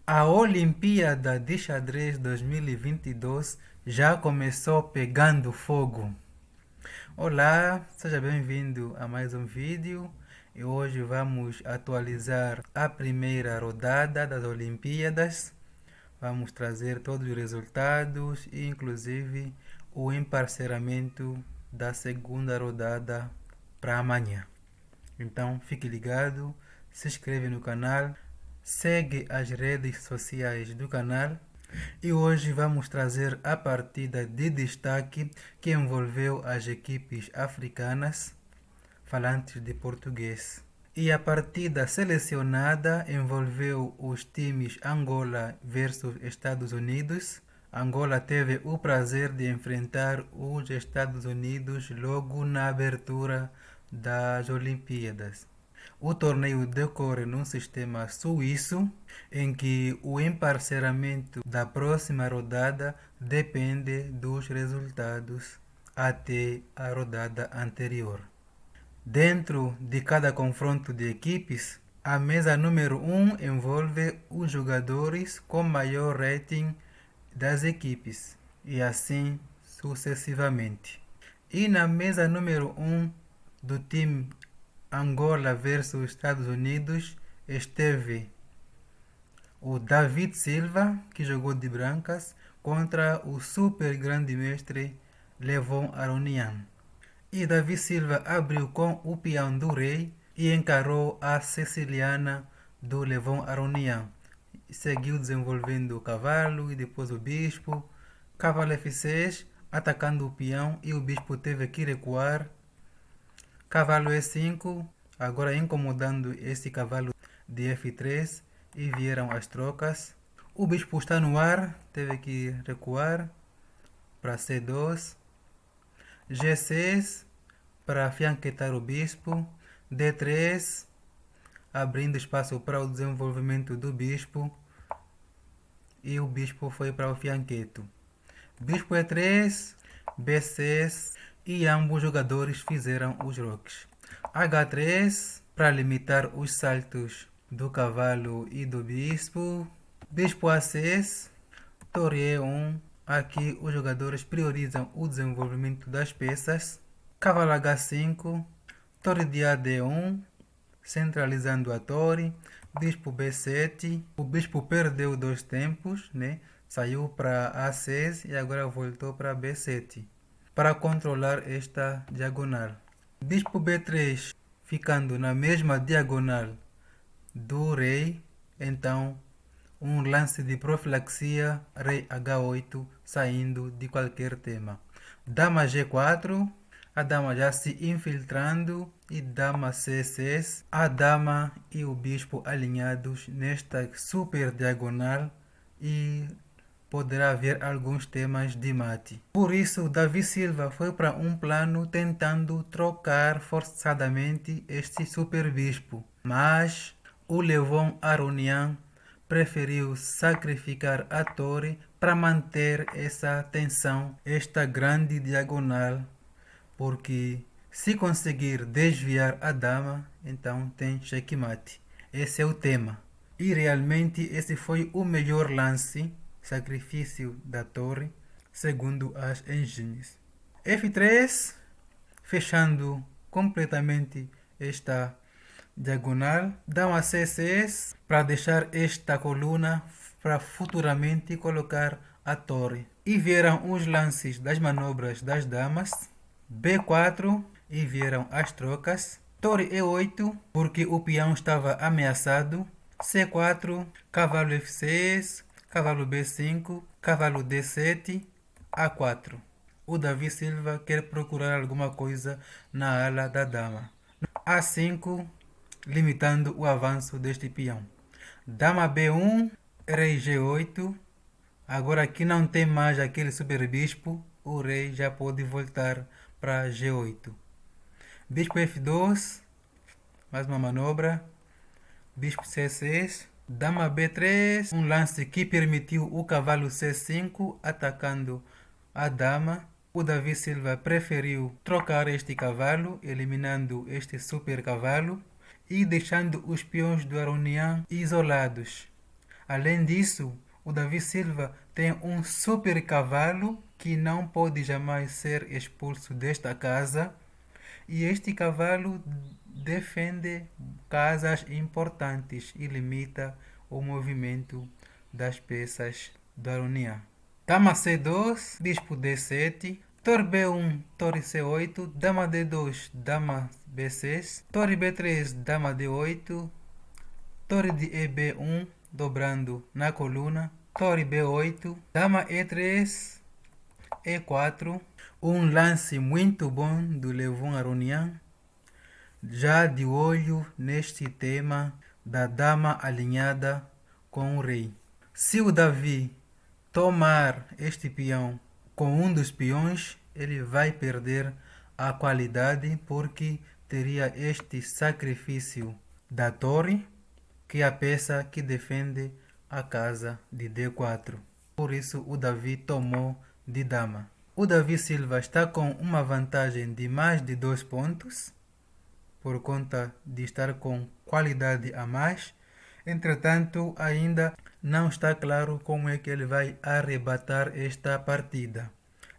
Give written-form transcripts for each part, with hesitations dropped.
A Olimpíada de Xadrez 2022 já começou pegando fogo. Olá, seja bem-vindo a mais um vídeo e hoje vamos atualizar a primeira rodada das Olimpíadas. Vamos trazer todos os resultados e inclusive o emparceramento da segunda rodada para amanhã. Então fique ligado, se inscreve no canal, segue as redes sociais do canal e hoje vamos trazer a partida de destaque que envolveu as equipes africanas falantes de português. E a partida selecionada envolveu os times Angola versus Estados Unidos. Angola teve o prazer de enfrentar os Estados Unidos logo na abertura das Olimpíadas. O torneio decorre num sistema suíço, em que o emparceramento da próxima rodada depende dos resultados até a rodada anterior. Dentro de cada confronto de equipes, a mesa número 1 envolve os jogadores com maior rating das equipes, e assim sucessivamente. E na mesa número 1 do time Angola versus Estados Unidos esteve o David Silva, que jogou de brancas, contra o super grande mestre Levon Aronian. E David Silva abriu com o peão do rei e encarou a siciliana do Levon Aronian. Seguiu desenvolvendo o cavalo e depois o bispo. Cavalo F6, atacando o peão e o bispo teve que recuar. Cavalo E5, agora incomodando esse cavalo de F3 e vieram as trocas. O bispo está no ar, teve que recuar para C2. G6 para afianquetar o bispo. D3 abrindo espaço para o desenvolvimento do bispo e o bispo foi para o fianqueto. Bispo E3, B6 e ambos jogadores fizeram os roques. H3 para limitar os saltos do cavalo e do bispo. Bispo A6, torre E1. Aqui os jogadores priorizam o desenvolvimento das peças. Cavalo H5, torre de AD1, centralizando a torre. Bispo B7, o bispo perdeu dois tempos, né? Saiu para A6 e agora voltou para B7 para controlar esta diagonal. Bispo B3 ficando na mesma diagonal do rei, então um lance de profilaxia, rei H8 saindo de qualquer tema. Dama G4, a dama já se infiltrando e dama C6, a dama e o bispo alinhados nesta super diagonal e poderá haver alguns temas de mate. Por isso, Davi Silva foi para um plano tentando trocar forçadamente este super bispo, mas o Levon Aronian preferiu sacrificar a torre para manter essa tensão, esta grande diagonal, porque se conseguir desviar a dama, então tem checkmate. Esse é o tema. E realmente esse foi o melhor lance, sacrifício da torre, segundo as engines. F3, fechando completamente esta diagonal. Dama C6 para deixar esta coluna para futuramente colocar a torre. E vieram os lances das manobras das damas. B4 e vieram as trocas. Torre E8 porque o peão estava ameaçado. C4, cavalo F6, cavalo B5, cavalo D7, A4. O Davi Silva quer procurar alguma coisa na ala da dama. A5, limitando o avanço deste peão. Dama B1, rei G8. Agora aqui não tem mais aquele super bispo. O rei já pode voltar para G8. Bispo F2, mais uma manobra. Bispo C6, dama B3, um lance que permitiu o cavalo C5 atacando a dama. O Davi Silva preferiu trocar este cavalo, eliminando este super cavalo e deixando os peões do Aronian isolados. Além disso, o Davi Silva tem um super cavalo que não pode jamais ser expulso desta casa. E este cavalo defende casas importantes e limita o movimento das peças do Aronian. Dama C2, bispo D7, torre B1, torre C8, dama D2, dama B6, torre B3, dama D8, torre de EB1, dobrando na coluna, torre B8, dama E3, E4, um lance muito bom do Levon Aronian, já de olho neste tema da dama alinhada com o rei. Se o Davi tomar este peão com um dos peões, ele vai perder a qualidade porque teria este sacrifício da torre, que é a peça que defende a casa de D4. Por isso o Davi tomou de dama. O Davi Silva está com uma vantagem de mais de 2 pontos, por conta de estar com qualidade a mais. Entretanto, ainda não está claro como é que ele vai arrebatar esta partida.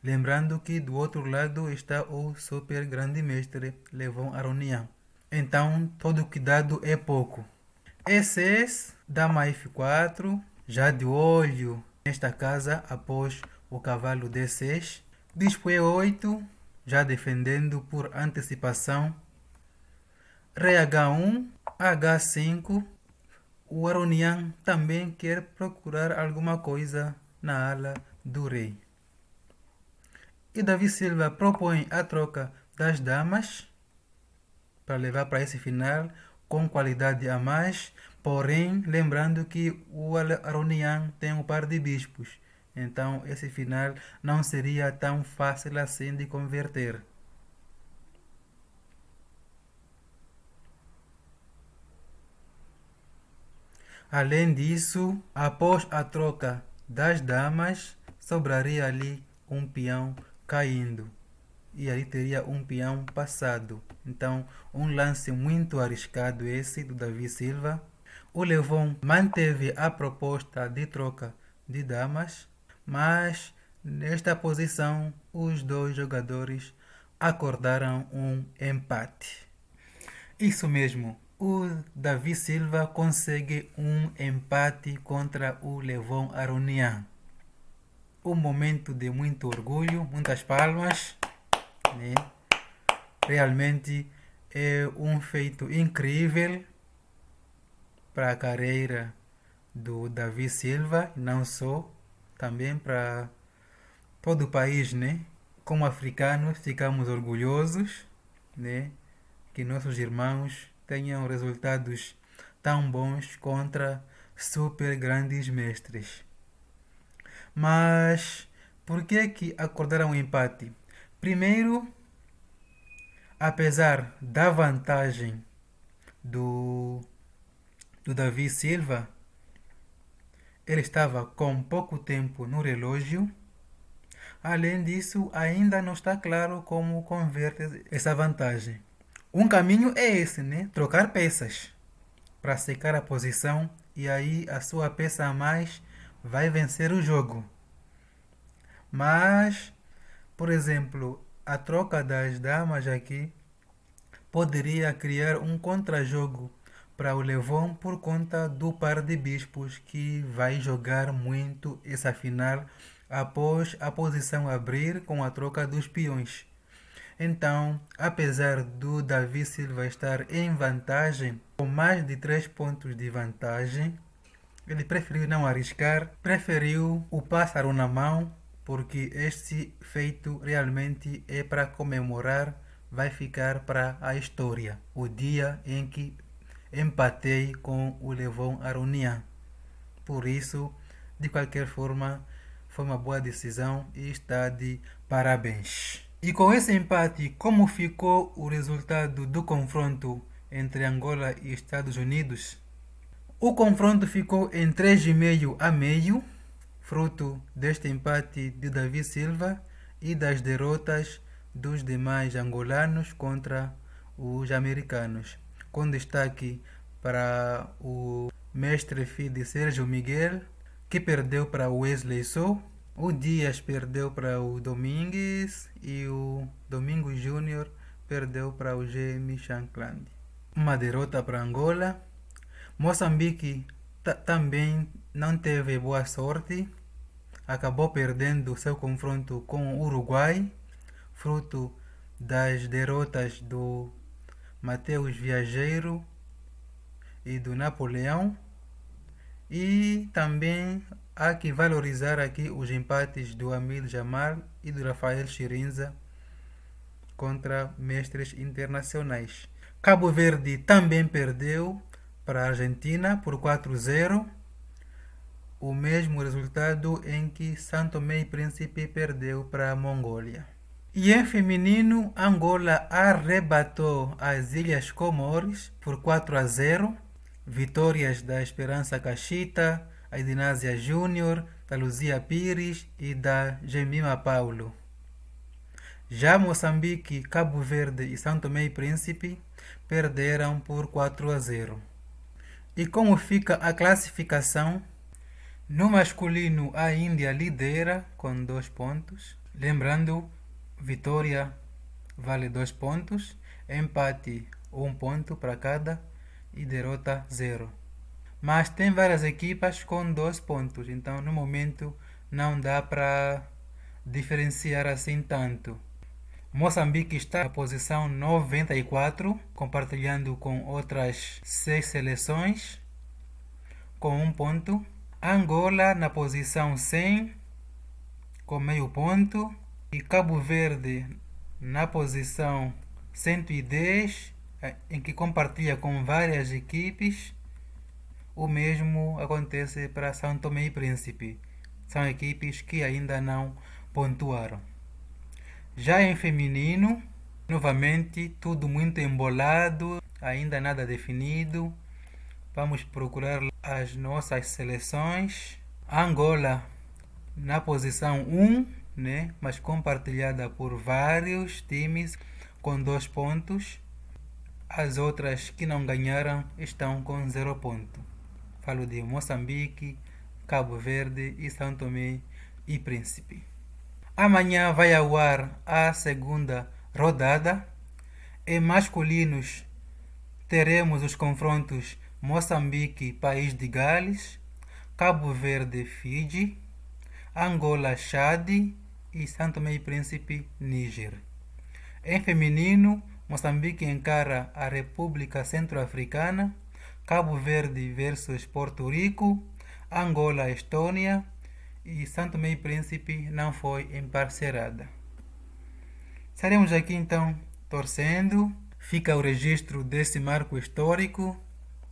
Lembrando que do outro lado está o super grande mestre Levon Aronian. Então, todo cuidado é pouco. E6, dama F4, já de olho nesta casa após o cavalo D6. Bispo E8, já defendendo por antecipação. Rei H1, H5. O Aronian também quer procurar alguma coisa na ala do rei. E Davi Silva propõe a troca das damas para levar para esse final com qualidade a mais, porém lembrando que o Aronian tem um par de bispos, então esse final não seria tão fácil assim de converter. Além disso, após a troca das damas, sobraria ali um peão caindo. E ali teria um peão passado. Então, um lance muito arriscado esse do Davi Silva. O Levon manteve a proposta de troca de damas, mas nesta posição os dois jogadores acordaram um empate. Isso mesmo. O Davi Silva consegue um empate contra o Levon Aronian. Um momento de muito orgulho, muitas palmas, né? Realmente é um feito incrível para a carreira do Davi Silva, não só, também para todo o país, né? Como africanos ficamos orgulhosos, né? Que nossos irmãos tenham resultados tão bons contra super grandes mestres. Mas por que acordaram um empate? Primeiro, apesar da vantagem do Davi Silva, ele estava com pouco tempo no relógio. Além disso, ainda não está claro como converte essa vantagem. Um caminho é esse, né? Trocar peças para secar a posição e aí a sua peça a mais vai vencer o jogo. Mas, por exemplo, a troca das damas aqui poderia criar um contra-jogo para o Levon por conta do par de bispos que vai jogar muito essa final após a posição abrir com a troca dos peões. Então, apesar do Davi Silva estar em vantagem, com mais de 3 pontos de vantagem, ele preferiu não arriscar, preferiu o pássaro na mão, porque este feito realmente é para comemorar, vai ficar para a história, o dia em que empatei com o Levon Aronian. Por isso, de qualquer forma, foi uma boa decisão e está de parabéns. E com esse empate, como ficou o resultado do confronto entre Angola e Estados Unidos? O confronto ficou em 3,5 a meio, fruto deste empate de Davi Silva e das derrotas dos demais angolanos contra os americanos, com destaque para o Mestre Fi de Sérgio Miguel, que perdeu para o Wesley So. O Dias perdeu para o Domingues e o Domingos Júnior perdeu para o GM Shankland. Uma derrota para Angola. Moçambique também não teve boa sorte. Acabou perdendo seu confronto com o Uruguai, fruto das derrotas do Mateus Viajeiro e do Napoleão. E também há que valorizar aqui os empates do Amil Jamal e do Rafael Chirinza contra mestres internacionais. Cabo Verde também perdeu para a Argentina por 4-0, o mesmo resultado em que São Tomé e Príncipe perdeu para a Mongólia. E em feminino, Angola arrebatou as Ilhas Comores por 4-0, vitórias da Esperança Cachita, a Idinásia Júnior, da Luzia Pires e da Jemima Paulo. Já Moçambique, Cabo Verde e São Tomé e Príncipe perderam por 4-0. E como fica a classificação? No masculino, a Índia lidera com 2 pontos. Lembrando, vitória vale 2 pontos, empate 1 ponto para cada e derrota 0. Mas tem várias equipas com 2 pontos, então no momento não dá para diferenciar assim tanto. Moçambique está na posição 94, compartilhando com outras 6 seleções, com 1 ponto. Angola na posição 100, com meio ponto. E Cabo Verde na posição 110, em que compartilha com várias equipes. O mesmo acontece para São Tomé e Príncipe. São equipes que ainda não pontuaram. Já em feminino, novamente, tudo muito embolado, ainda nada definido. Vamos procurar as nossas seleções. Angola na posição 1, né? Mas compartilhada por vários times com 2 pontos. As outras que não ganharam estão com 0 ponto. Falo de Moçambique, Cabo Verde e São Tomé e Príncipe. Amanhã vai ao ar a segunda rodada. Em masculinos teremos os confrontos Moçambique, País de Gales, Cabo Verde, Fiji, Angola, Chad e São Tomé e Príncipe, Níger. Em feminino, Moçambique encara a República Centro-Africana, Cabo Verde versus Porto Rico, Angola, Estônia e São Tomé e Príncipe não foi emparcerada. Estaremos aqui então torcendo. Fica o registro desse marco histórico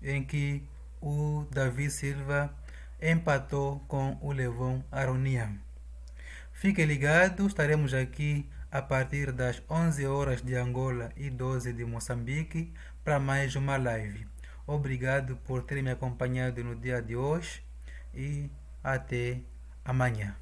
em que o Davi Silva empatou com o Levon Aronian. Fique ligado, estaremos aqui a partir das 11 horas de Angola e 12 de Moçambique para mais uma live. Obrigado por ter me acompanhado no dia de hoje e até amanhã.